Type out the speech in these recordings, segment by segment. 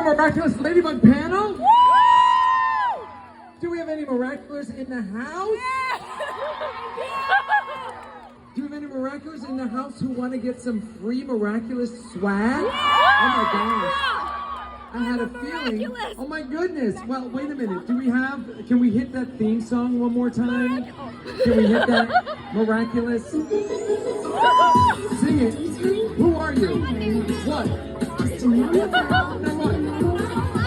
Miraculous Ladybug Panel? Woo! Do we have any Miraculous in the house? Do we have any Miraculous in the house who want to get some free Miraculous swag? Oh my gosh. I had a feeling. Oh my goodness. Well, wait a minute. Can we hit that theme song one more time? Can we hit that Miraculous? Sing it. Who are you? What?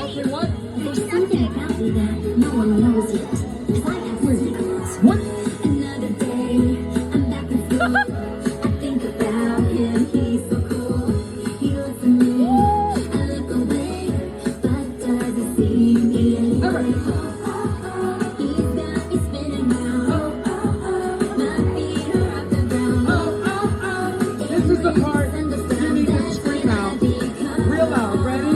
Okay, what? There's something about me that no one knows yet. 'Cause I have secrets. What? Another day, I'm back and forth. I think about him, he's so cool. He looks at me, I look away, but doesn't see me anymore. He's got me spinning round. My feet are off the ground. This is the part you need to scream out. Real loud. Ready?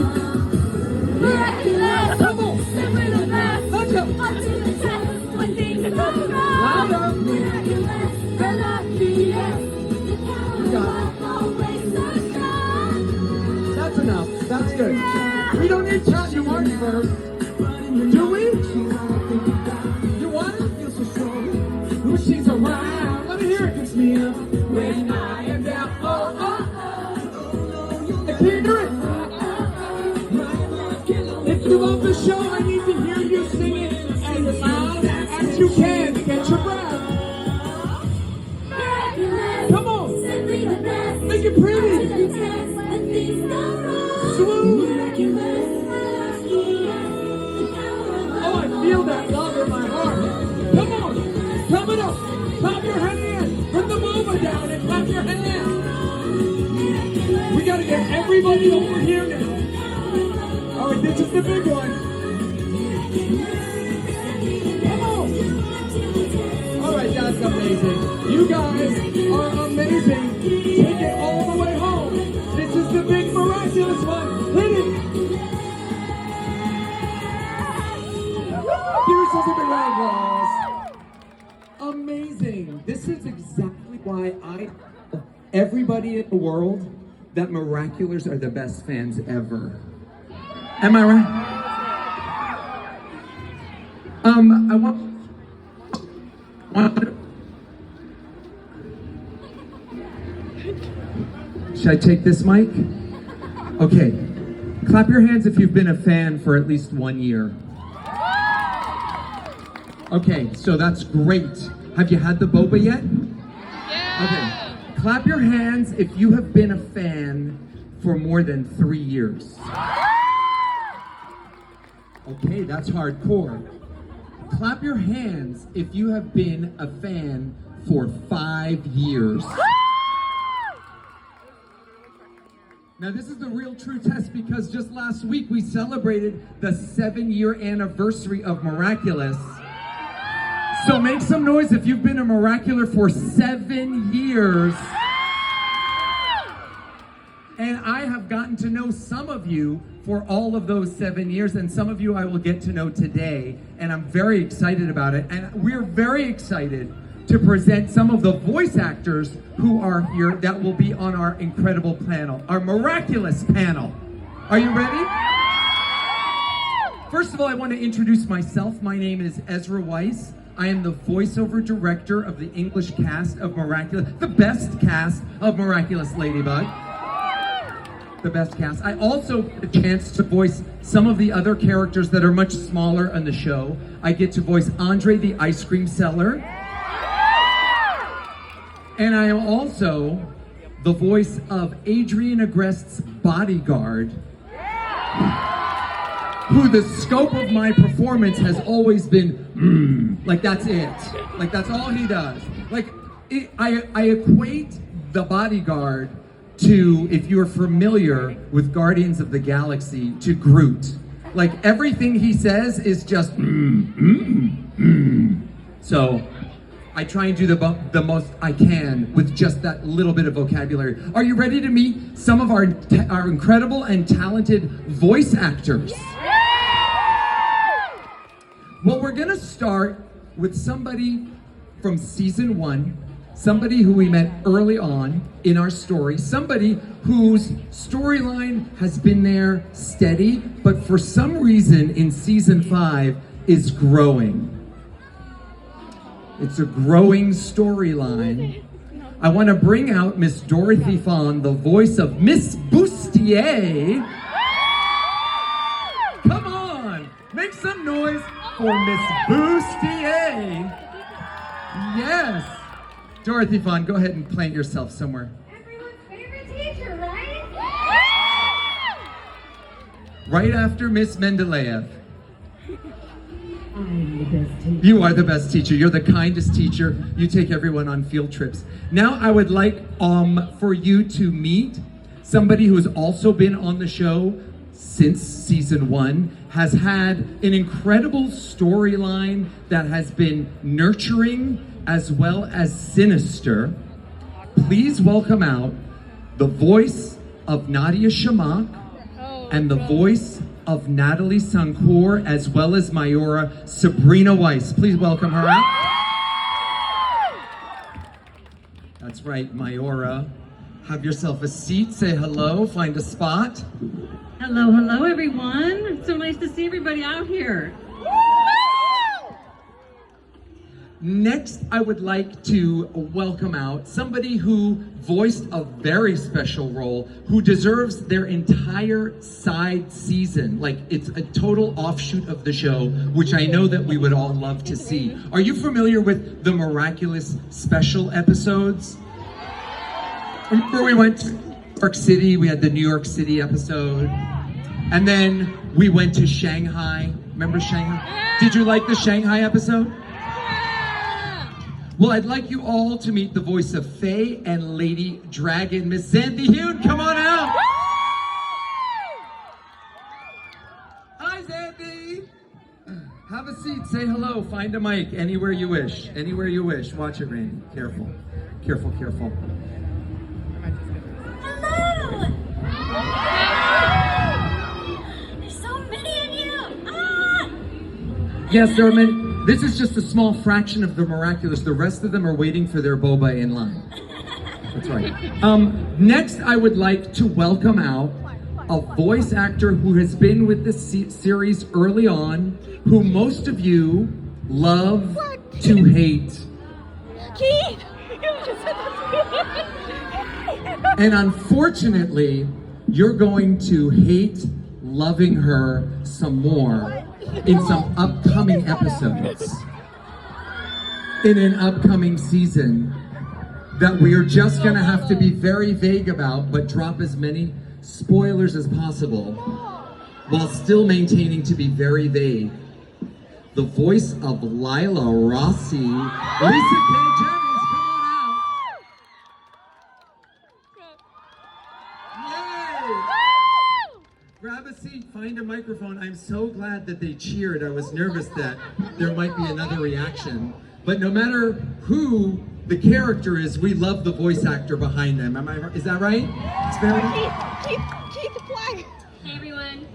Miraculous! Come on. We're the best! Let's go. Up to the top when things are going wrong. Louder. Miraculous, the luckiest. The power got of always so strong. That's enough. That's good. We don't need to tell you ours first. Do we? You want it? Who she's around. Let me hear it. It's me up when I am down. Oh. I can't hear it. If you love the show, I need to hear you sing it as loud as you can to get your breath. Miraculous, Come on. simply the best. Make it To pretty. the test when things go wrong. Smooth. Miraculous, the luckiest. The power of Oh, I feel that love in my heart. Come on. Come it up. Clap your hand. Put the mama down and clap your hand. We got to get everybody over here now. All right, this is the big one. Come on. All right, that's amazing. You guys are amazing. Take it all the way home. This is the big Miraculous one. Hit it. Give yourselves a big round of applause. Amazing. This is exactly why everybody in the world, that Miraculous are the best fans ever. Am I right? I want. Should I take this mic? Okay. Clap your hands if you've been a fan for at least 1 year. Okay, so that's great. Have you had the boba yet? Okay. Clap your hands if you have been a fan for more than 3 years. Okay, that's hardcore. Clap your hands if you have been a fan for 5 years. Now this is the real true test because just last week we celebrated the 7-year anniversary of Miraculous. So make some noise if you've been a Miraculous for 7 years. And I have gotten to know some of you for all of those 7 years, and some of you I will get to know today, and I'm very excited about it. And we're very excited to present some of the voice actors who are here that will be on our incredible panel, our Miraculous panel. Are you ready? First of all, I want to introduce myself. My name is Ezra Weiss. I am the voiceover director of the English cast of Miraculous, the best cast of Miraculous Ladybug. The best cast. I also get a chance to voice some of the other characters that are much smaller on the show. I get to voice Andre the ice cream seller. And I am also the voice of Adrian Agreste's bodyguard, who the scope of my performance has always been, like that's it. Like that's all he does. Like I equate the bodyguard to, if you're familiar with Guardians of the Galaxy, to Groot. Like everything he says is just So I try and do the most I can with just that little bit of vocabulary. Are you ready to meet some of our incredible and talented voice actors? Well, we're gonna start with somebody from season 1 somebody who we met early on in our story, somebody whose storyline has been there steady, but for some reason in season 5 is growing. It's a growing storyline. I want to bring out Miss Dorothy Fawn, the voice of Miss Bustier. Come on, make some noise for Miss Bustier. Yes. Dorothy Fawn, go ahead and plant yourself somewhere. Everyone's favorite teacher, right? Right after Miss Mendeleev. I'm the best teacher. You are the best teacher. You're the kindest teacher. You take everyone on field trips. Now I would like for you to meet somebody who has also been on the show since season 1, has had an incredible storyline that has been nurturing as well as sinister. Please welcome out the voice of Nadia Shamak and the voice of Natalie Sancour, as well as Mayora Sabrina Weiss. Please welcome her out. That's right, Mayora. Have yourself a seat, say hello, find a spot. Hello, hello everyone. It's so nice to see everybody out here. Next, I would like to welcome out somebody who voiced a very special role, who deserves their entire side season. Like, it's a total offshoot of the show, which I know that we would all love to see. Are you familiar with the Miraculous special episodes? Remember we went to New York City, we had the New York City episode, and then we went to Shanghai. Remember Shanghai? Did you like the Shanghai episode? Well, I'd like you all to meet the voice of Faye and Lady Dragon, Miss Xanthi Hune. Come on out. Hi, Xanthi. Have a seat. Say hello. Find a mic anywhere you wish. Anywhere you wish. Watch it, Rain. Careful. Careful, careful. Hello! There's so many of you! Ah! Yes, there are many. This is just a small fraction of the Miraculous. The rest of them are waiting for their boba in line. That's right. Next, I would like to welcome out a voice actor who has been with the series early on, who most of you love to hate. And unfortunately, you're going to hate loving her some more in some upcoming episodes, in an upcoming season that we are just gonna have to be very vague about, but drop as many spoilers as possible while still maintaining to be very vague. The voice of Lila Rossi, Lisa K. Jennings, come on out. Yay! Grab a seat, find a microphone. I'm so glad that they cheered. I was nervous that there might be another reaction. But no matter who the character is, we love the voice actor behind them. Is that right? Keep the flag. Hey everyone.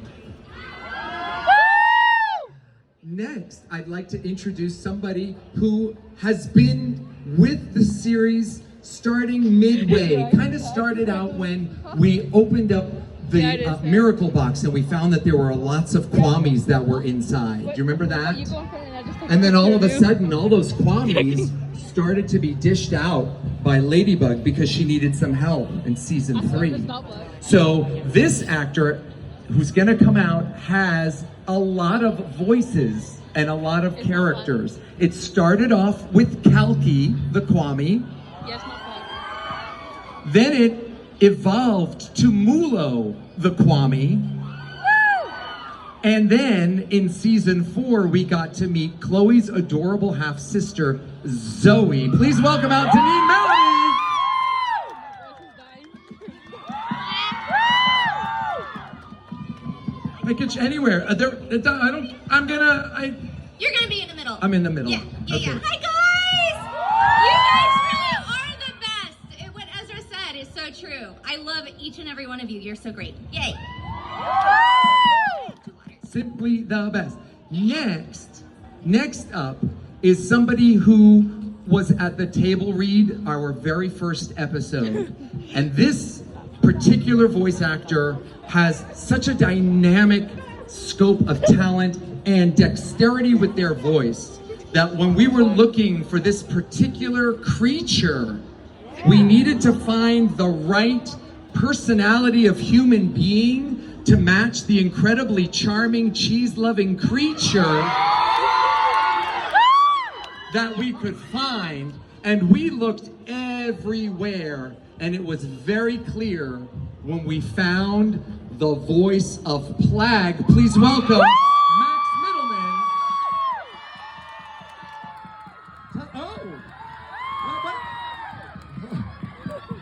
Next, I'd like to introduce somebody who has been with the series starting midway. Kind of started out when we opened up the Miracle Box and we found that there were lots of Kwamis that were inside. Do you remember that? And then all of a sudden, all those Kwamis started to be dished out by Ladybug because she needed some help in season 3. So this actor who's gonna come out has a lot of voices and a lot of characters. It started off with Kalki, the Kwami. Yes, my fault. Then it evolved to Mulo, the Kwami. And then in season 4, we got to meet Chloe's adorable half-sister, Zoe. Please welcome out Deneen Melody. I get you anywhere. You're gonna be in the middle. I'm in the middle. Yeah. Okay. Hi guys! You guys really are the best. What Ezra said is so true. I love each and every one of you. You're so great. Yay. Simply the best. Next up is somebody who was at the table read, our very first episode. And this particular voice actor has such a dynamic scope of talent and dexterity with their voice that when we were looking for this particular creature, we needed to find the right personality of human being to match the incredibly charming, cheese-loving creature that we could find. And we looked everywhere, and it was very clear when we found the voice of Plague. Please welcome Max Middleman.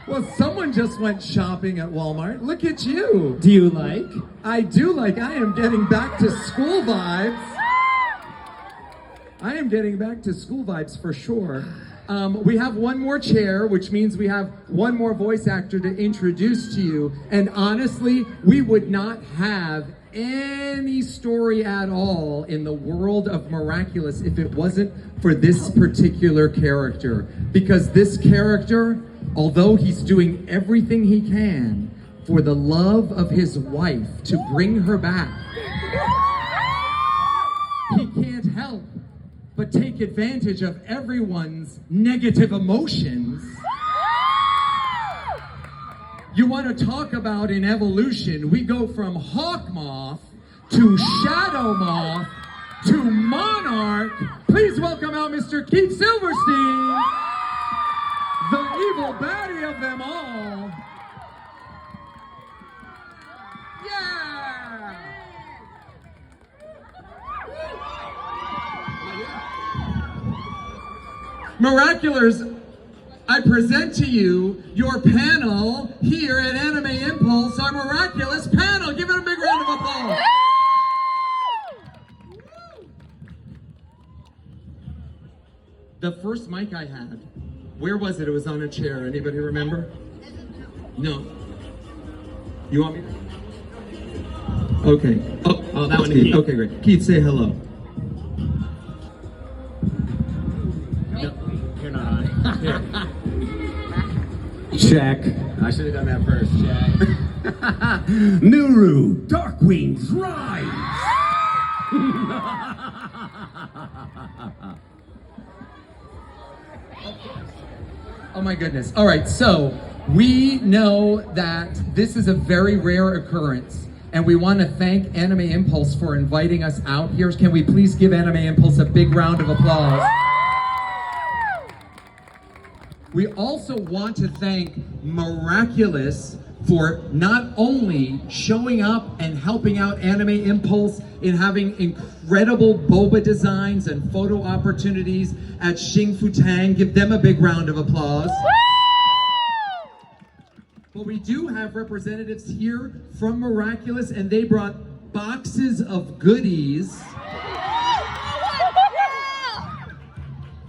Well, someone just went shopping at Walmart. Look at you. Do you like? I do like. I am getting back to school vibes. I am getting back to school vibes for sure. We have one more chair, which means we have one more voice actor to introduce to you. And honestly, we would not have any story at all in the world of Miraculous if it wasn't for this particular character. Because this character, although he's doing everything he can for the love of his wife to bring her back, he can't help but take advantage of everyone's negative emotions. You want to talk about in evolution, we go from Hawk Moth to Shadow Moth to Monarch. Please welcome out Mr. Keith Silverstein, the evil baddie of them all. Yeah! Miraculous, I present to you your panel here at Anime Impulse, our Miraculous panel. Give it a big round of applause. The first mic I had, where was it? It was on a chair. Anybody remember? No. You want me to? Okay. Oh, that one to Keith. Okay, great. Keith, say hello. No, you're not on. Check. I should have done that first. Check. Nuru, Darkwing's Rise. Oh my goodness. All right, so we know that this is a very rare occurrence, and we want to thank Anime Impulse for inviting us out here. Can we please give Anime Impulse a big round of applause? We also want to thank Miraculous for not only showing up and helping out Anime Impulse in having incredible boba designs and photo opportunities at Xing Fu Tang. Give them a big round of applause. But we do have representatives here from Miraculous, and they brought boxes of goodies.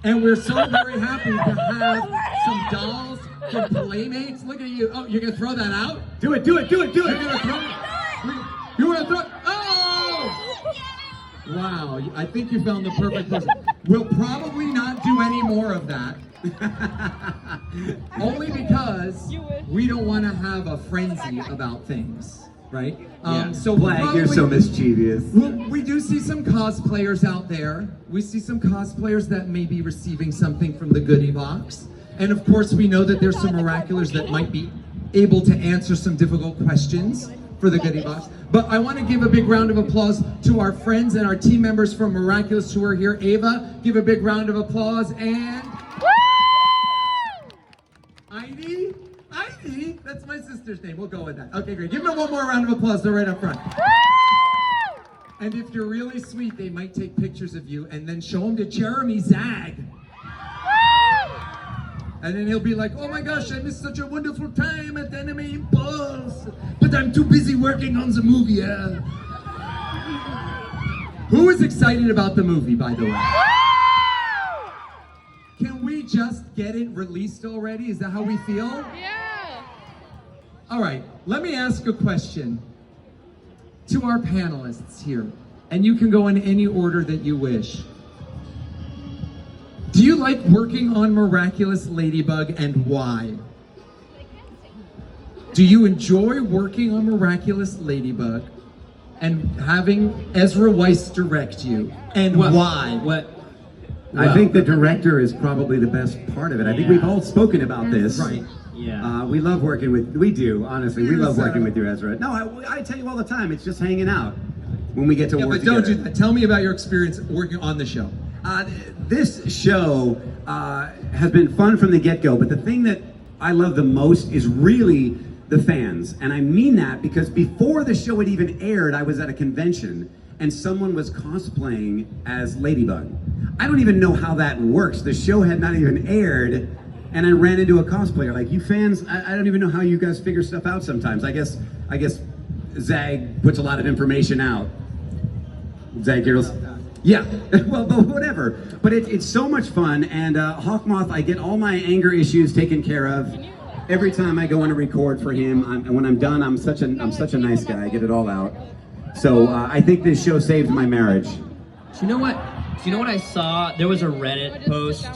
And we're so very happy to have some dolls from Playmates. Look at you. Oh, you're going to throw that out? Do it, do it, do it, do it. You're going to throw it? You want to throw it? Oh! Wow, I think you found the perfect person. We'll probably not do any more of that. Only because we don't want to have a frenzy about things, right? So Flag, you're so mischievous. We do see some cosplayers out there. We see some cosplayers that may be receiving something from the goodie box. And of course, we know that there's some Miraculous that might be able to answer some difficult questions for the goodie box. But I want to give a big round of applause to our friends and our team members from Miraculous who are here. Ava, give a big round of applause. And Heidi, that's my sister's name. We'll go with that. Okay, great. Give them one more round of applause. They're right up front. And if you're really sweet, they might take pictures of you and then show them to Jeremy Zag. And then he'll be like, oh my gosh, I missed such a wonderful time at Anime Impulse, but I'm too busy working on the movie. Who is excited about the movie, by the way? Can we just get it released already? Is that how we feel? Yeah. All right, let me ask a question to our panelists here, and you can go in any order that you wish. Do you like working on Miraculous Ladybug, and why? Do you enjoy working on Miraculous Ladybug and having Ezra Weiss direct you, and why? I think the director is probably the best part of it. I think we've all spoken about this. Right. Yeah. We love working with, we do, honestly. We love working with you, Ezra. No, I tell you all the time, it's just hanging out when we get to work but together. don't do that. Tell me about your experience working on the show. This show has been fun from the get-go, but the thing that I love the most is really the fans. And I mean that because before the show had even aired, I was at a convention and someone was cosplaying as Ladybug. I don't even know how that works. The show had not even aired, and I ran into a cosplayer. Like, you fans, I don't even know how you guys figure stuff out sometimes. I guess Zag puts a lot of information out. Zag Girls. Yeah, well, but whatever. But it's so much fun, and Hawkmoth, I get all my anger issues taken care of. Every time I go in to record for him, and when I'm done, I'm such a nice guy. I get it all out. So I think this show saved my marriage. Do you know what I saw? There was a Reddit post,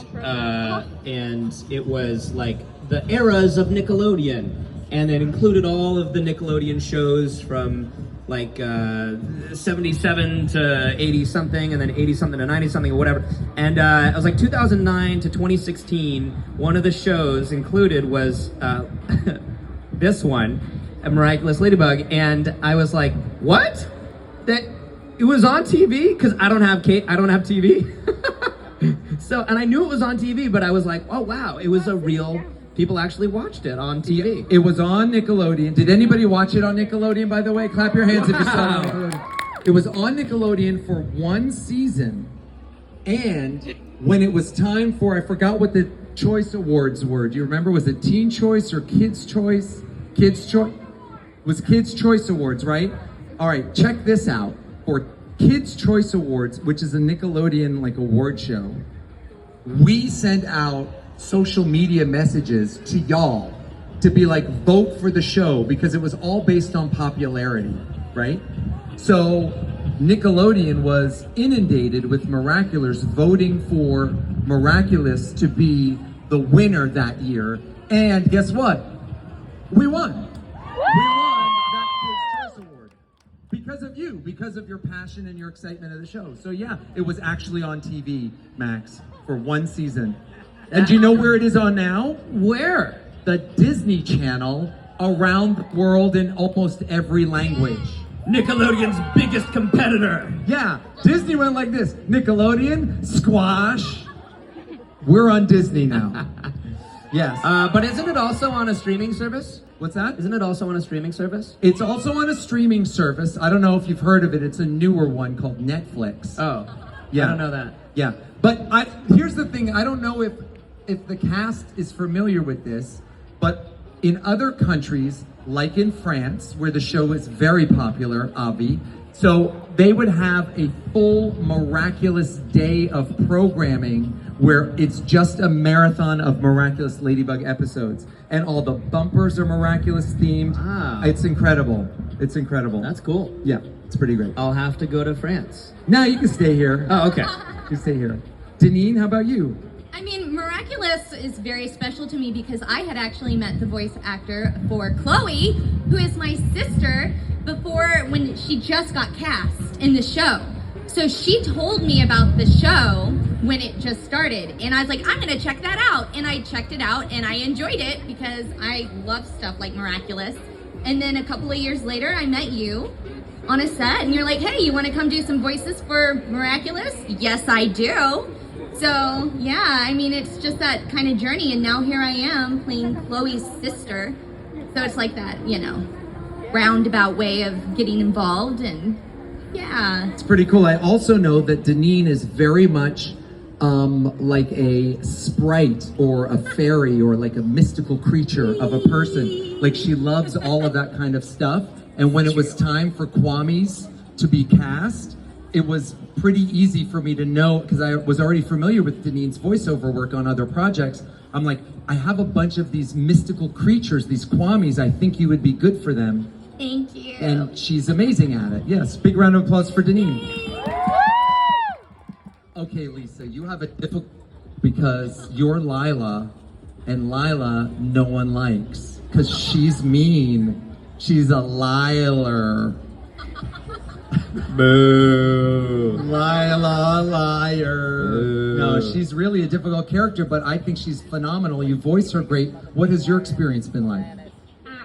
and it was like the eras of Nickelodeon, and it included all of the Nickelodeon shows from like 77 to 80 something, and then 80 something to 90 something or whatever. And it was like 2009 to 2016. One of the shows included was this one, a Miraculous Ladybug, and I was like, what? That it was on TV? Because I don't have TV. So, and I knew it was on TV, but I was like, oh wow, it was a real. People actually watched it on TV. It was on Nickelodeon. Did anybody watch it on Nickelodeon, by the way? Clap your hands if you saw it on Nickelodeon. It was on Nickelodeon for one season. And when it was time for, I forgot what the Choice Awards were. Do you remember? Was it Teen Choice or Kids Choice? Kids Choice? It was Kids Choice Awards, right? All right, check this out. For Kids Choice Awards, which is a Nickelodeon like award show, we sent out social media messages to y'all to be like, vote for the show, because it was all based on popularity, right? So Nickelodeon was inundated with Miraculous voting for Miraculous to be the winner that year. And guess what? We won. We won that Kids Choice Award because of you, because of your passion and your excitement of the show. So yeah, it was actually on TV, Max, for one season. And do you know where it is on now? Where? The Disney Channel, around the world in almost every language. Nickelodeon's biggest competitor. Yeah, Disney went like this. Nickelodeon, squash. We're on Disney now. Yes. But isn't it also on a streaming service? What's that? Isn't it also on a streaming service? It's also on a streaming service. I don't know if you've heard of it. It's a newer one called Netflix. Oh, yeah. I don't know that. Yeah, but here's the thing. I don't know if the cast is familiar with this, but in other countries, like in France, where the show is very popular, Avi, so they would have a full Miraculous day of programming where it's just a marathon of Miraculous Ladybug episodes. And all the bumpers are Miraculous themed. Wow. It's incredible. It's incredible. That's cool. Yeah, it's pretty great. I'll have to go to France. Now you can stay here. Oh, okay. You can stay here. Deneen, how about you? I mean, Miraculous is very special to me because I had actually met the voice actor for Chloe, who is my sister, when she just got cast in the show. So she told me about the show when it just started, and I was like, I'm gonna check that out. And I checked it out, and I enjoyed it because I love stuff like Miraculous. And then a couple of years later, I met you on a set, and you're like, hey, you wanna come do some voices for Miraculous? Yes, I do. So, yeah, I mean, it's just that kind of journey, and now here I am playing Chloe's sister. So it's like that, roundabout way of getting involved, and yeah. It's pretty cool. I also know that Deneen is very much like a sprite or a fairy or like a mystical creature of a person. Like, she loves all of that kind of stuff. And when it was time for Kwamis to be cast, it was pretty easy for me to know, because I was already familiar with Deneen's voiceover work on other projects. I'm like, I have a bunch of these mystical creatures, these Kwamis. I think you would be good for them. Thank you. And she's amazing at it. Yes, big round of applause for Deneen. Okay, Lisa, you have a difficult... because you're Lila, and Lila no one likes because she's mean. She's a liar. Boo. Lila, liar. Boo. No, she's really a difficult character, but I think she's phenomenal. You voice her great. What has your experience been like?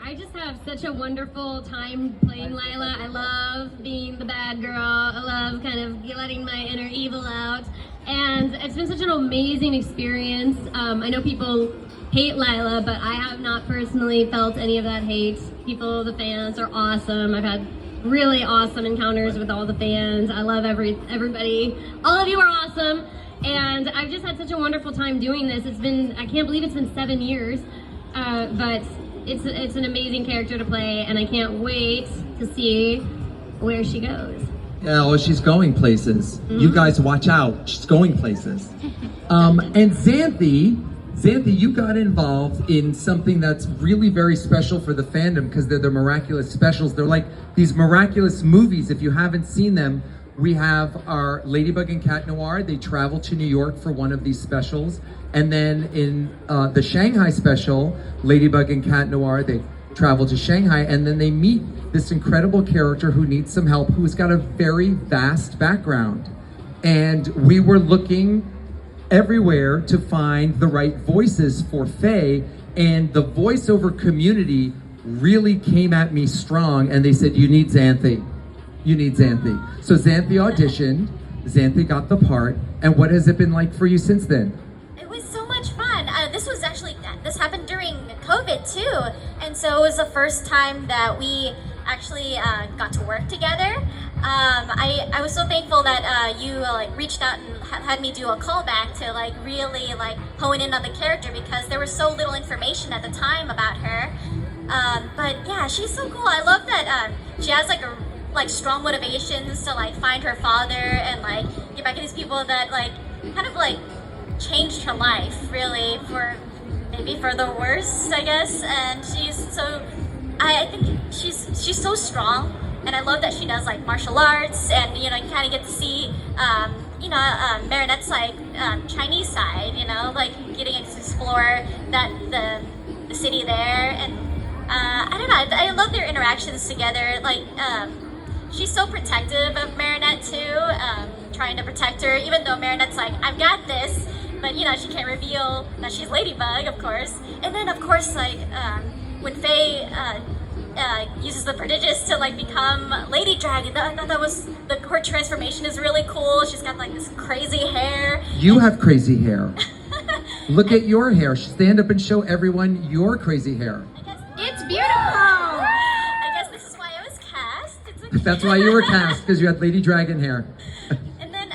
I just have such a wonderful time playing Lila. I love being the bad girl. I love kind of letting my inner evil out. And it's been such an amazing experience. I know people hate Lila, but I have not personally felt any of that hate. People, the fans are awesome. I've had really awesome encounters with all the fans. I love everybody. All of you are awesome. And I've just had such a wonderful time doing this. I can't believe it's been 7 years. But it's an amazing character to play, and I can't wait to see where she goes. Yeah, well, she's going places. You guys watch out. She's going places. And Xanthi, you got involved in something that's really very special for the fandom because they're the Miraculous specials. They're like these Miraculous movies. If you haven't seen them, we have our Ladybug and Cat Noir. They travel to New York for one of these specials. And then in the Shanghai special, Ladybug and Cat Noir, they travel to Shanghai, and then they meet this incredible character who needs some help, who's got a very vast background. And we were looking everywhere to find the right voices for Faye, and the voiceover community really came at me strong, and they said, you need Xanthi. You need Xanthi. So Xanthi auditioned, Xanthi got the part, and what has it been like for you since then? It was so much fun. This happened during COVID too, and so it was the first time that we actually got to work together. I was so thankful that you reached out and had me do a callback to really hone in on the character because there was so little information at the time about her. But yeah, she's so cool. I love that she has strong motivations to find her father and get back at these people that changed her life really maybe for the worse, I guess. And I think she's so strong, and I love that she does martial arts, and you kind of get to see Marinette's Chinese side, getting to explore the city there, and I don't know, I love their interactions together. She's so protective of Marinette too, trying to protect her, even though Marinette's I've got this, but she can't reveal that she's Ladybug, of course. And then of course when Faye uses the prodigious to become Lady Dragon, I thought her transformation is really cool. She's got this crazy hair. You have crazy hair. Look at your hair. Stand up and show everyone your crazy hair. It's beautiful. I guess this is why I was cast. That's why you were cast, because you had Lady Dragon hair. And then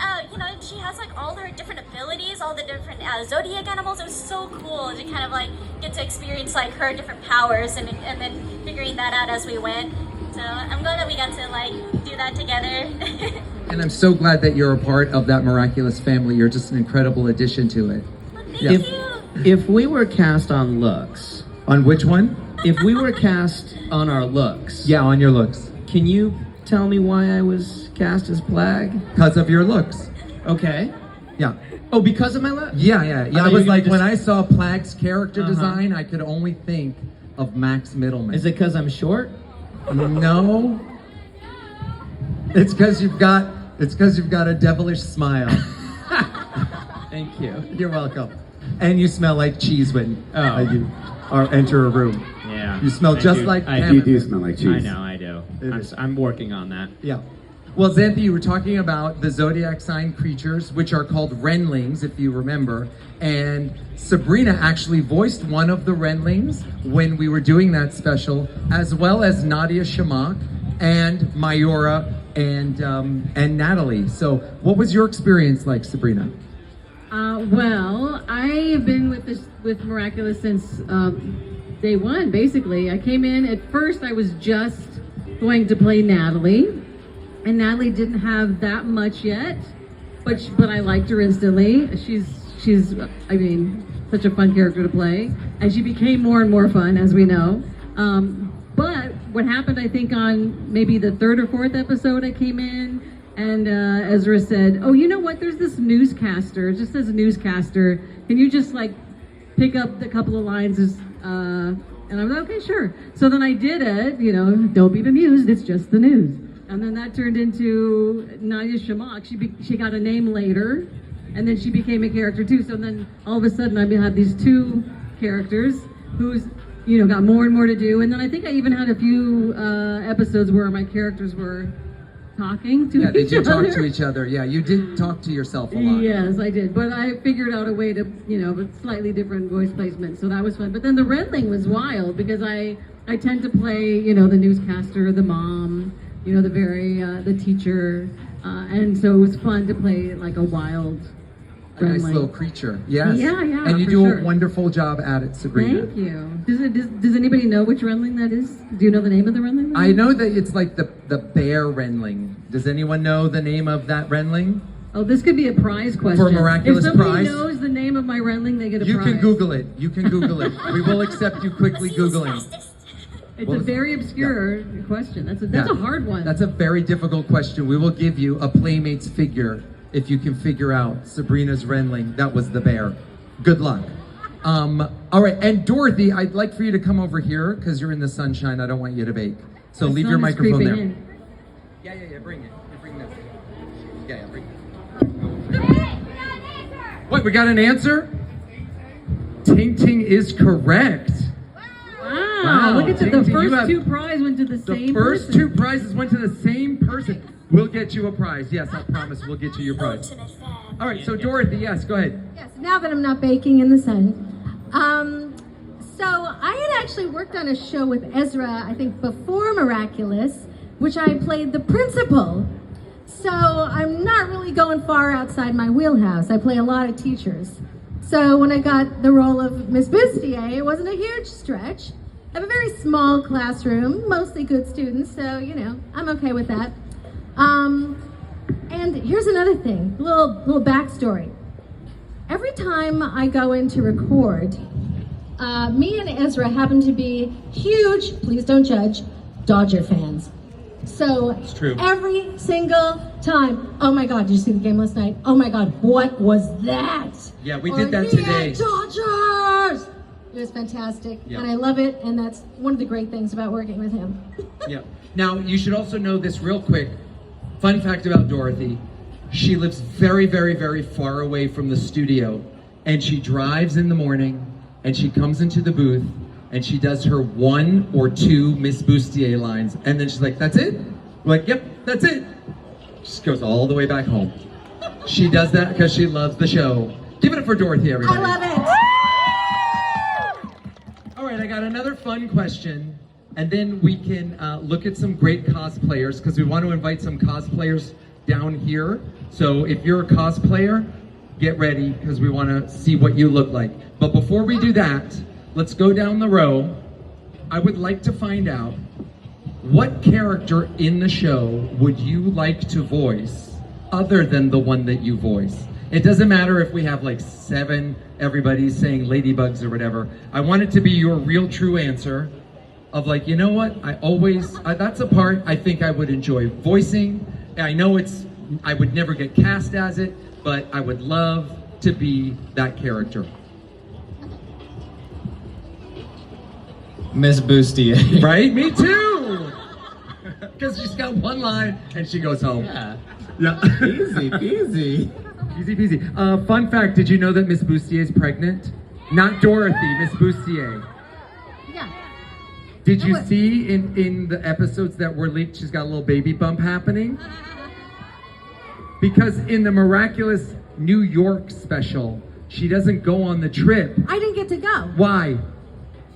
she has all her different abilities, all the different zodiac animals. It was so cool to kind of get to experience her different powers and then figuring that out as we went. So I'm glad that we got to do that together. And I'm so glad that you're a part of that Miraculous family. You're just an incredible addition to it. Well, thank you. If we were cast on looks, On which one? if we were cast on our looks, Yeah, on your looks. can you tell me why I was cast as Plague? Because of your looks. Okay. Yeah. Oh, because of my look? Yeah. thought I you was were gonna like, just- when I saw Plague's character Uh-huh. design, I could only think of Max Middleman. Is it because I'm short? No. It's because you've got a devilish smile. Thank you. You're welcome. And you smell like cheese when you enter a room. Yeah. You smell I just do. like I Pannel. You do smell like cheese. I know, I do. I'm working on that. Yeah. Well, Xanthi, you were talking about the zodiac sign creatures, which are called Renlings, if you remember. And Sabrina actually voiced one of the Renlings when we were doing that special, as well as Nadia Shamak and Mayura and Natalie. So what was your experience like, Sabrina? Well, I have been with Miraculous since day one, basically. I came in, at first I was just going to play Natalie, and Natalie didn't have that much yet, but I liked her instantly. She's such a fun character to play, and she became more and more fun, as we know. But what happened, I think, on maybe the third or fourth episode I came in, And Ezra said, "Oh, you know what? There's this newscaster. It just says newscaster. Can you just like pick up a couple of lines?" And I was like, "Okay, sure." So then I did it. You know, don't be bemused. It's just the news. And then that turned into Nadia Shamak. She got a name later, and then she became a character too. So then all of a sudden I had these two characters who's got more and more to do. And then I think I even had a few episodes where my characters were talking to each other. Yeah, they did talk to each other. Yeah, you did talk to yourself a lot. Yes, I did. But I figured out a way to, with slightly different voice placement. So that was fun. But then the Redling was wild because I tend to play, the newscaster, the mom, the teacher. And so it was fun to play like a wild A nice Redling. little creature. Yes. Yeah, And you for do sure. a wonderful job at it, Sabrina. Thank you. Does anybody know which Redling that is? Do you know the name of the Redling? I know that it's like the bear Renling. Does anyone know the name of that Renling? Oh, this could be a prize question. For a miraculous if somebody prize? knows the name of my Redling, they get a You prize. can Google it. You can Google it. We will accept you quickly Googling. It's Well, a very obscure question. That's a Yeah. hard one. That's a very difficult question. We will give you a Playmates figure if you can figure out Sabrina's Renling. That was the bear. Good luck. All right, and Dorothy, I'd like for you to come over here because you're in the sunshine. I don't want you to bake. So The leave sun your is microphone creeping there. in. Yeah, bring it. You bring this. Yeah, bring it. What, we got an answer? Ting Ting is correct. Wow, look at that. Ting The Ting, you first have- two prizes went to the The same first person. two prizes went to the same person. We'll get you a prize. Yes, I promise we'll get you your prize. Ultimate fan. All right, so Dorothy, yes, go ahead. Yes, now that I'm not baking in the sun. So I had actually worked on a show with Ezra, I think before Miraculous, which I played the principal. So I'm not really going far outside my wheelhouse. I play a lot of teachers. So when I got the role of Miss Bustier, it wasn't a huge stretch. I have a very small classroom, mostly good students, so I'm okay with that. And here's another thing, little backstory. Every time I go in to record, me and Ezra happen to be huge, please don't judge, Dodger fans. So It's true. every single time, oh my God, did you see the game last night? Oh my God, what was that? Yeah, we Or, did that "Yeah, today." Dodgers! It was fantastic, Yeah. and I love it, and that's one of the great things about working with him. Yeah. Now, you should also know this real quick. Fun fact about Dorothy. She lives very, very, very far away from the studio. And she drives in the morning, and she comes into the booth, and she does her 1 or 2 Miss Bustier lines. And then she's like, "That's it?" We're like, "Yep, that's it." She just goes all the way back home. She does that because she loves the show. Give it up for Dorothy, everybody. I love it. All right, I got another fun question, and then we can look at some great cosplayers because we want to invite some cosplayers down here. So if you're a cosplayer, get ready because we want to see what you look like. But before we do that, let's go down the row. I would like to find out what character in the show would you like to voice other than the one that you voice? It doesn't matter if we have like 7, everybody's saying ladybugs or whatever. I want it to be your real true answer of like, you know what? That's a part I think I would enjoy voicing. I know I would never get cast as it, but I would love to be that character. Miss Bustier. Right? Me too! Because she's got one line and she goes home. Yeah. Yeah. Easy peasy. Easy peasy. Fun fact, did you know that Miss Bustier is pregnant? Not Dorothy, Miss Bustier. Yeah. Did you What? see in the episodes that were leaked, she's got a little baby bump happening? Because in the Miraculous New York special, she doesn't go on the trip. I didn't get to go Why?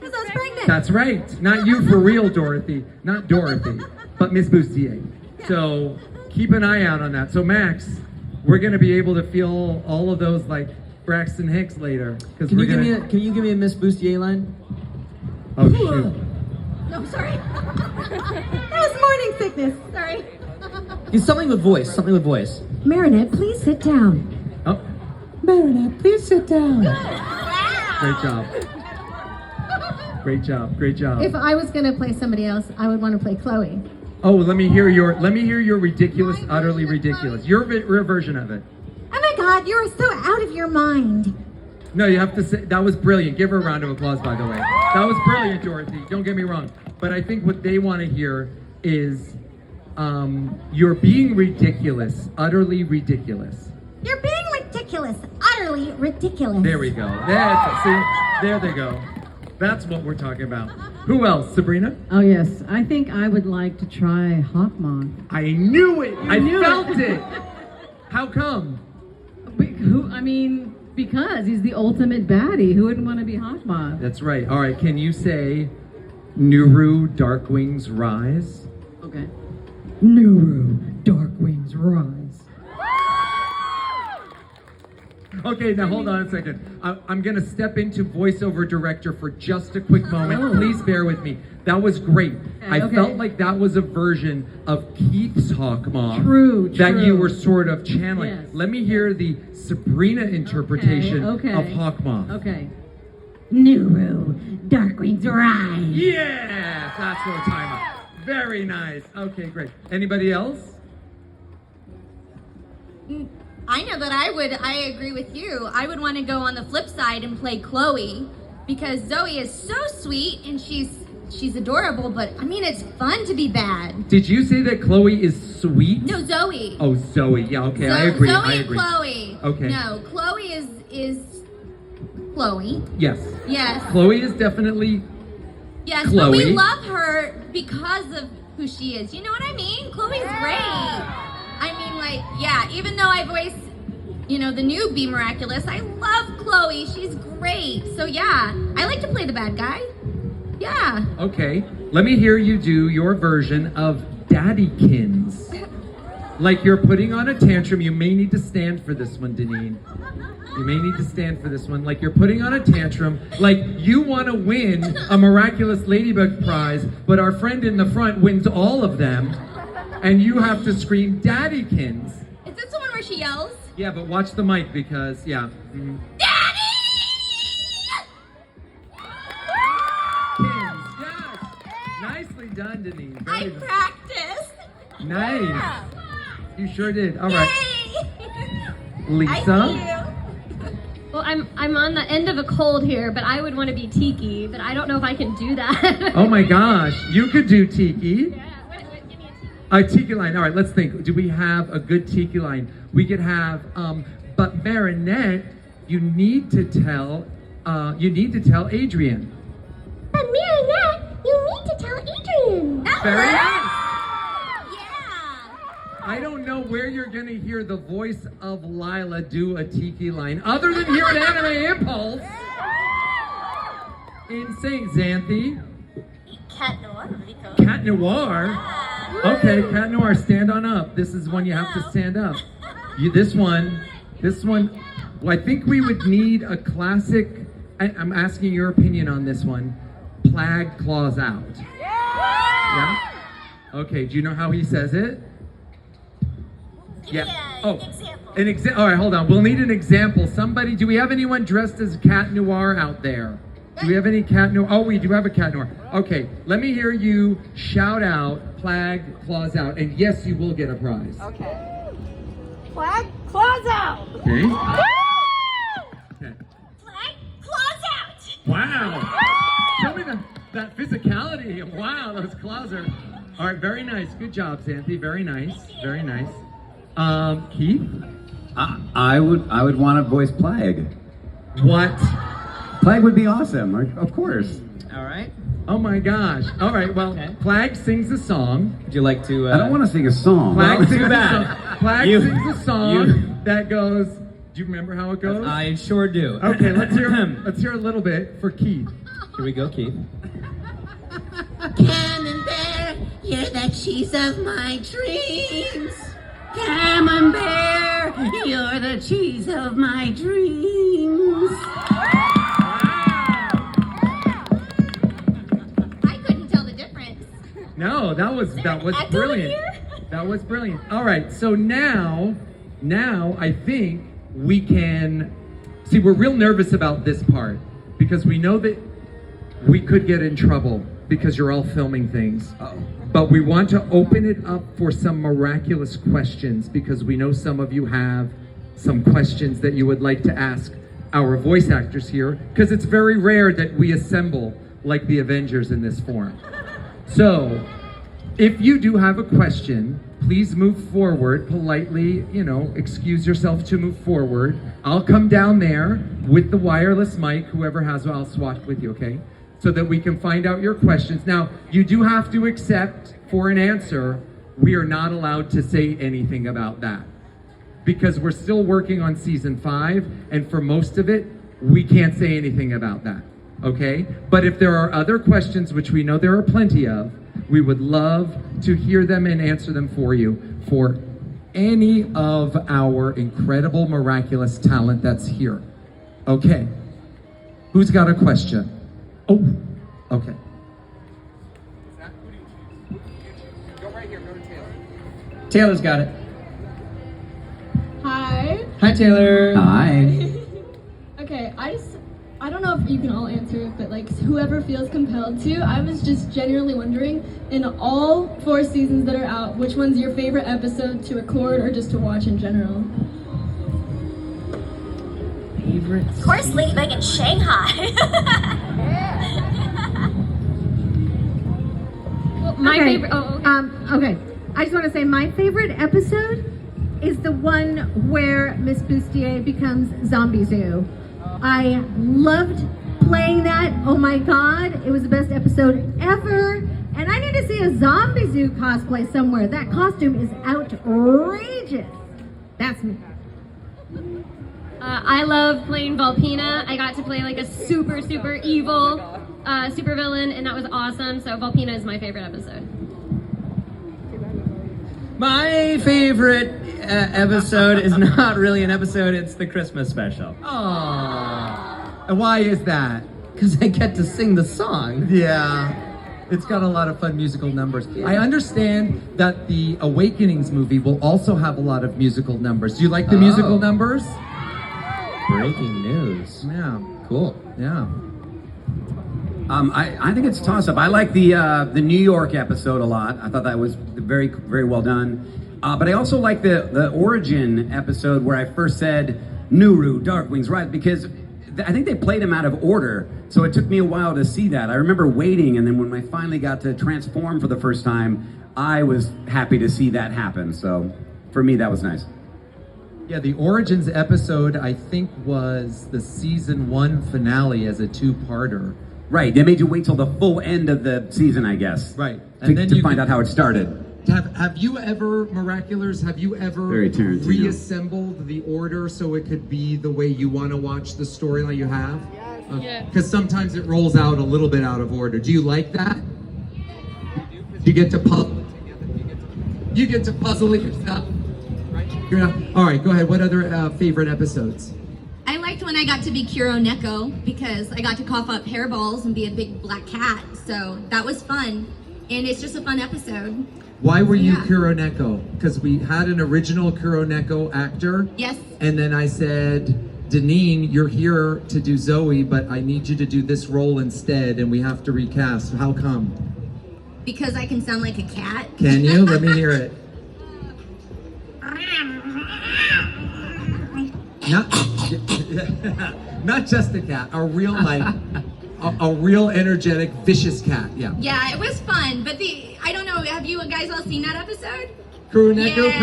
because I was pregnant. That's right. Not you for real, Dorothy. Not Dorothy, but Miss Bustier. So keep an eye out on that. So Max, we're going to be able to feel all of those like Braxton Hicks later. Can you give me a Miss Bustier line? Oh, shoot. No, sorry. That was morning sickness. Sorry. It's something with voice. Something with voice. Marinette, please sit down. Oh, Marinette, please sit down. great job. Great job. Great job. If I was going to play somebody else, I would want to play Chloe. Oh, let me hear your ridiculous, utterly ridiculous. Your version of it. Oh my God, you are so out of your mind. No, you have to say that was brilliant. Give her a round of applause, by the way. That was brilliant, Dorothy. Don't get me wrong. But I think what they want to hear is you're being ridiculous, utterly ridiculous. You're being ridiculous, utterly ridiculous. There we go. See, there they go. That's what we're talking about. Who else? Sabrina? Oh yes, I think I would like to try Hawkmoth. I knew it. I knew felt it. it. How come? Because he's the ultimate baddie. Who wouldn't want to be Hawkmoth? That's right. All right. Can you say Nuru Darkwing's Rise? Okay. Nuru, Darkwing's Rise. Okay, now hold on a second. I'm going to step into voiceover director for just a quick moment. Oh. Please bear with me. That was great. I okay. felt like that was a version of Keith's Hawkmoth True. that you were sort of channeling. Yes. Let me hear the Sabrina interpretation Okay. of Hawkmoth. Okay. Nuru, Darkwing's Rise. Yes, that's what we're talking about. Very nice. Okay, great. Anybody else? I know that I agree with you. I would want to go on the flip side and play Chloe because Zoe is so sweet and she's adorable, but I mean, it's fun to be bad. Did you say that Chloe is sweet? No, Zoe. Oh, Zoe. Yeah, okay, I agree. Zoe I and agree. Chloe. Okay. No, Chloe is Chloe. Yes. Yes. Chloe is definitely Yes, Chloe. but we love her because of who she is. You know what I mean? Chloe's great. I mean, like, yeah, even though I voice, the new Be Miraculous, I love Chloe. She's great. So, yeah, I like to play the bad guy. Yeah. Okay. Let me hear you do your version of Daddykins. Like you're putting on a tantrum. You may need to stand for this one, Deneen. You may need to stand for this one. Like you're putting on a tantrum. Like you want to win a Miraculous Ladybug prize, but our friend in the front wins all of them. And you have to scream Daddykins. Is this the one where she yells? Yeah, but watch the mic because, yeah. Mhm. Daddy! Kins, yes. Nicely done, Deneen. I Very nice. practiced. Nice. You sure did. All right. Yay! Lisa? I see you. Well, I'm on the end of a cold here, but I would want to be Tiki, but I don't know if I can do that. Oh my gosh. You could do Tiki. Yeah, give me a Tiki. A Tiki line. All right, let's think. Do we have a good Tiki line? We could have, but Marinette, you need to tell Adrian. But Marinette, you need to tell Adrian. Very nice. Yeah. I don't know where you're going to hear the voice of Lila do a Tiki line, other than here at Anime Impulse. Insane, Xanthi. Cat Noir, Rico. Cat Noir. Okay, Cat Noir, stand on up. This is one you have to stand up. This one. Well, I think we would need a classic. I'm asking your opinion on this one. Plague claws out. Yeah. Okay. Do you know how he says it? Yeah. Oh, Example. All right, hold on. We'll need an example. Somebody. Do we have anyone dressed as Cat Noir out there? Do we have any Cat Noir? Oh, we do have a Cat Noir. Okay. Let me hear you shout out Plague claws out, and yes, you will get a prize. Okay. Flag, claws out. Okay. Okay. Flag, claws out. Wow. Show me that physicality. Wow, those claws are. All right, very nice. Good job, Xanthi. Very nice. Very nice. Keith? I would want to voice Plague. What? Plague would be awesome, of course. All right. Oh my gosh. All right, well, Okay. Plague sings a song. Would you like to? I don't want to sing a song. Plague Well, sings too a bad. song. Plague You- sings a song you- that goes. Do you remember how it goes? I sure do. Okay, let's hear a little bit for Keith. Here we go, Keith. Camembert, you're the cheese of my dreams. Camembert, you're the cheese of my dreams. I couldn't tell the difference. No, that was echo brilliant. here? That was brilliant. All right, so now I think we can see. We're real nervous about this part because we know that we could get in trouble because you're all filming things. Uh-oh. But we want to open it up for some miraculous questions because we know some of you have some questions that you would like to ask our voice actors here, because it's very rare that we assemble like the Avengers in this form. So, if you do have a question, please move forward politely, excuse yourself to move forward. I'll come down there with the wireless mic, whoever has it, I'll swap with you, okay? So that we can find out your questions. Now, you do have to accept for an answer, we are not allowed to say anything about that, because we're still working on season 5, and for most of it, we can't say anything about that, okay? But if there are other questions, which we know there are plenty of, we would love to hear them and answer them for you for any of our incredible, miraculous talent that's here. Okay, who's got a question? Oh, okay. Go right here, go to Taylor. Taylor's got it. Hi. Hi, Taylor. Hi. Okay, I don't know if you can all answer it, but like whoever feels compelled to, I was just genuinely wondering, in all 4 seasons that are out, which one's your favorite episode to record or just to watch in general? Of course, Ladybug in Shanghai. Well, my favorite. Oh, okay. Okay. I just want to say my favorite episode is the one where Miss Bustier becomes Zombie Zoo. I loved playing that. Oh my God, it was the best episode ever. And I need to see a Zombie Zoo cosplay somewhere. That costume is outrageous. That's me. I love playing Volpina. I got to play like a super, super evil super villain, and that was awesome. So Volpina is my favorite episode. My favorite episode is not really an episode, it's the Christmas special. Aww. And why is that? Because I get to sing the song. Yeah. It's got a lot of fun musical numbers. I understand that the Awakenings movie will also have a lot of musical numbers. Do you like the musical numbers? Breaking news. Yeah. Cool. Yeah. I think it's a toss-up. I like the New York episode a lot. I thought that was very, very well done. But I also like the Origin episode where I first said Nuru, Darkwings, right? Because I think they played him out of order. So it took me a while to see that. I remember waiting, and then when I finally got to transform for the first time, I was happy to see that happen. So for me, that was nice. Yeah, the Origins episode, I think, was the season 1 finale as a 2-parter. Right, they made you wait till the full end of the season, I guess. Right. And then to find out how it started. Have you ever, Miraculous, Very Tarantino. reassembled the order so it could be the way you want to watch the storyline you have? Yes. Because sometimes it rolls out a little bit out of order. Do you like that? You get to puzzle. You get to puzzle it yourself. All right, go ahead. What other favorite episodes? I liked when I got to be Kuro Neko because I got to cough up hairballs and be a big black cat. So that was fun. And it's just a fun episode. Why were you Yeah. Kuro Neko? Because we had an original Kuro Neko actor. Yes. And then I said, Deneen, you're here to do Zoe, but I need you to do this role instead, and we have to recast. How come? Because I can sound like a cat. Can you? Let me hear it. Not just a cat, a real a real energetic, vicious cat. Yeah. Yeah, it was fun. But I don't know, have you guys all seen that episode? Kuro Neko, Yeah.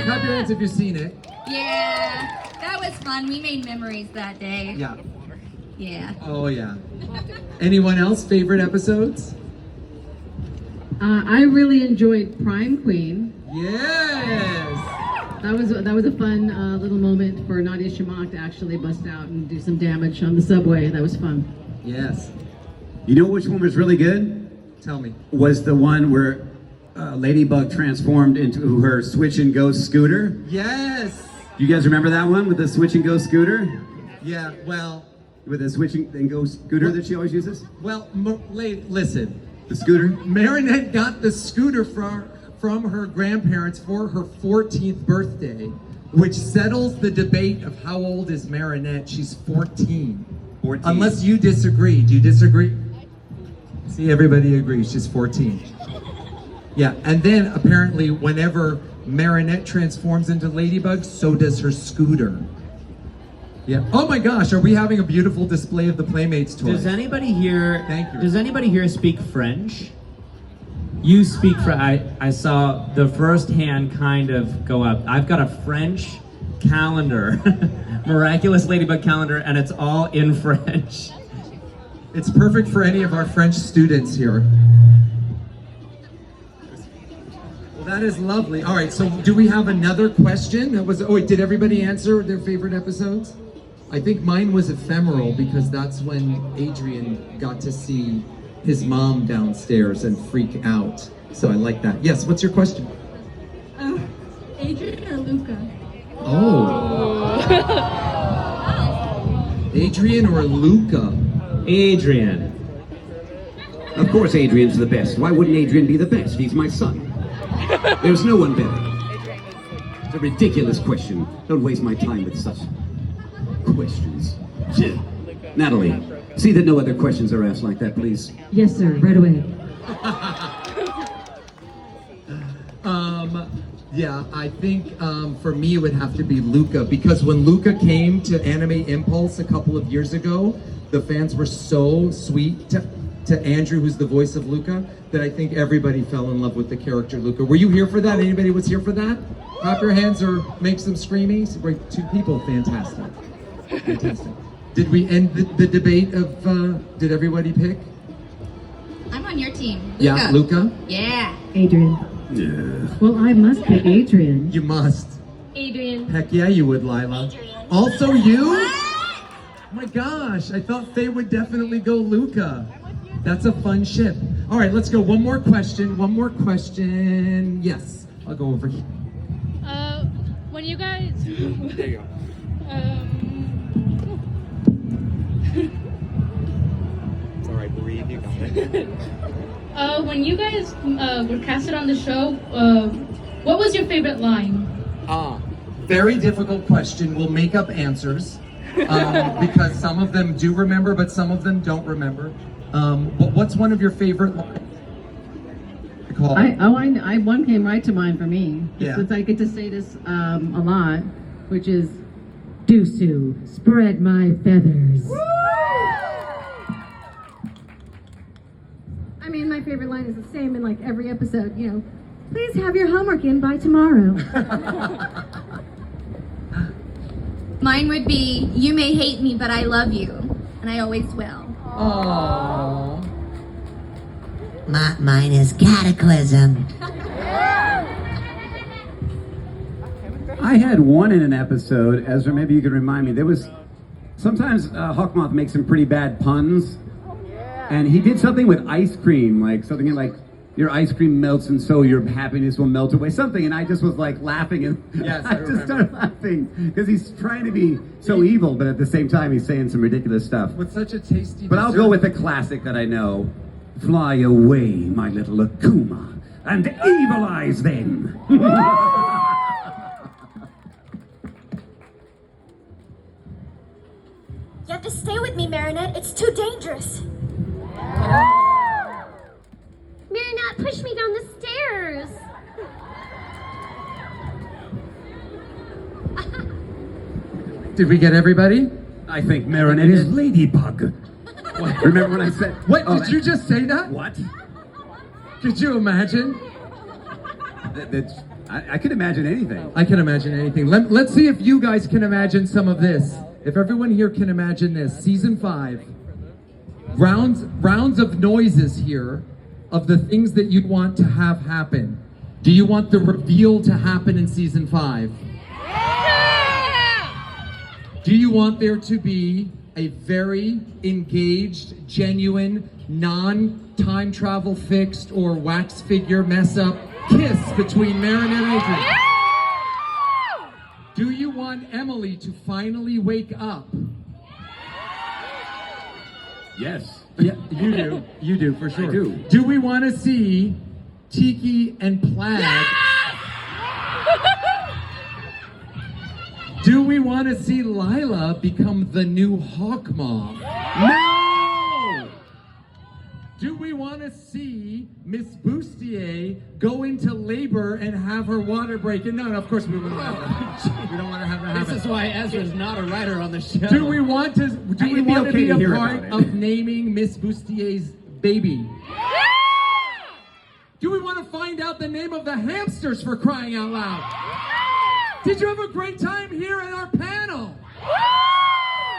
clap your hands if you've seen it. Yeah, that was fun. We made memories that day. Yeah. Yeah. Oh yeah. Anyone else favorite episodes? I really enjoyed Prime Queen. Yes. That was a fun little moment for Nadia Shamak to actually bust out and do some damage on the subway. That was fun. Yes. You know which one was really good? Tell me. Was the one where Ladybug transformed into her Switch and Go scooter. Yes. You guys remember that one with the Switch and Go scooter? Yeah. Well. With the Switch and Go scooter that she always uses? Well, listen. The scooter? Marinette got the scooter from her grandparents for her 14th birthday, which settles the debate of how old is Marinette. She's 14. 14. Unless you disagree. Do you disagree? See, everybody agrees she's 14. Yeah, and then apparently whenever Marinette transforms into Ladybug, so does her scooter. Yeah. Oh my gosh, are we having a beautiful display of the Playmates toys? Does anybody here? Thank you. Does anybody here speak French? You speak French. I saw the first hand kind of go up. I've got a French calendar, Miraculous Ladybug calendar, and it's all in French. It's perfect for any of our French students here. Well, that is lovely. All right, so do we have another question? Wait, did everybody answer their favorite episodes? I think mine was ephemeral because that's when Adrian got to see his mom downstairs and freak out. So I like that. Yes, what's your question? Adrian or Luca? Oh. Adrian or Luca? Adrian. Of course Adrian's the best. Why wouldn't Adrian be the best? He's my son. There's no one better. It's a ridiculous question. Don't waste my time with such questions. Natalie, see that no other questions are asked like that, please. Yes, sir. Right away. Yeah, I think for me it would have to be Luca, because when Luca came to Anime Impulse a couple of years ago, the fans were so sweet to Andrew, who's the voice of Luca, that I think everybody fell in love with the character Luca. Were you here for that? Anybody was here for that? Clap your hands or make some screaming. Great, 2 people, fantastic. Fantastic. Did we end the debate of, did everybody pick? I'm on your team. Luca. Yeah, Luca? Yeah. Adrian. Yeah. Well, I must pick Adrian. You must. Adrian. Heck yeah, you would, Lila. Adrian. Also you? Oh my gosh, I thought Faye would definitely go Luca. That's a fun ship. All right, let's go. One more question. Yes, I'll go over here. When you guys... There you go. It's all right, breathe. You got it. When you guys were casted on the show, what was your favorite line? Very difficult question. We'll make up answers because some of them do remember, but some of them don't remember. But what's one of your favorite lines? One came right to mind for me. Yeah. Since I get to say this a lot, which is, Dusu, spread my feathers. I mean, my favorite line is the same in like every episode, you know. Please have your homework in by tomorrow. Mine would be, you may hate me, but I love you. And I always will. Aww. Mine is cataclysm. I had one in an episode, Ezra, maybe you could remind me. There was, sometimes Hawkmoth makes some pretty bad puns. And he did something with ice cream, like something like, your ice cream melts and so your happiness will melt away, something. And I just was like laughing, and Yes, I just started laughing because he's trying to be so evil, but at the same time he's saying some ridiculous stuff. With such a tasty But I'll go with the classic that I know. Fly away, my little Akuma, and evilize them. You have to stay with me, Marinette. It's too dangerous. Marinette, push me down the stairs. Did we get everybody? I think Marinette is Ladybug. Remember when I said... Wait, did you just say that? What? Could you imagine? I could imagine anything. I can imagine anything. Let's see if you guys can imagine some of this. If everyone here can imagine this. Season 5. Rounds of noises here of the things that you'd want to have happen. Do you want the reveal to happen in season 5? Do you want there to be a very engaged, genuine, non-time travel fixed or wax figure mess up kiss between Marin and Adrian? Do you want Emily to finally wake up? Yes. Yeah, you do. You do, for sure. I do. Do we want to see Tiki and Plaid? Do we want to see Lila become the new Hawkmoth? No! Do we want see Miss Bustier go into labor and have her water break? And no, of course we wouldn't have that. We don't want to have that happen. This is why Ezra's not a writer on the show. Do we want to? Do we It'd be want to okay be to a hear part about it. of naming Miss Bustier's baby? Do we want to find out the name of the hamsters, for crying out loud? Did you have a great time here at our panel?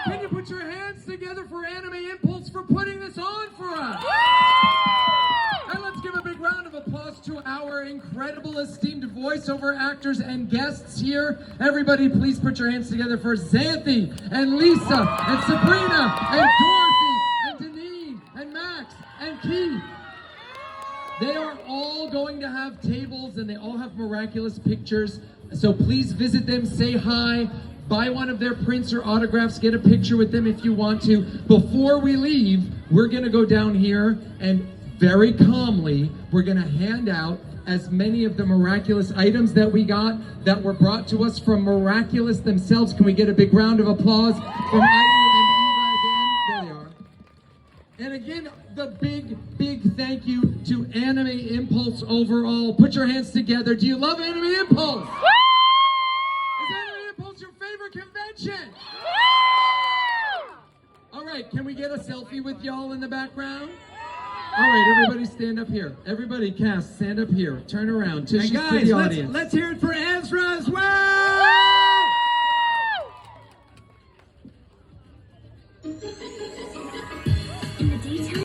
Can you put your hands together for Anime Impulse for putting this on for us? And let's give a big round of applause to our incredible esteemed voiceover actors and guests here. Everybody, please put your hands together for Xanthi and Lisa and Sabrina and Dorothy and Deneen and Max and Keith. They are all going to have tables and they all have Miraculous pictures. So please visit them, say hi, buy one of their prints or autographs, get a picture with them if you want to. Before we leave, we're gonna go down here and very calmly, we're gonna hand out as many of the Miraculous items that we got that were brought to us from Miraculous themselves. Can we get a big round of applause from Ivy and Eva again? There they are. And again, the big thank you to Anime Impulse overall. Put your hands together. Do you love Anime Impulse? Is Anime Impulse your favorite convention? All right, can we get a selfie with y'all in the background? All right, everybody stand up here. Everybody, cast, stand up here. Turn around. And Tissues to guys, the audience. let's hear it for Ezra as well.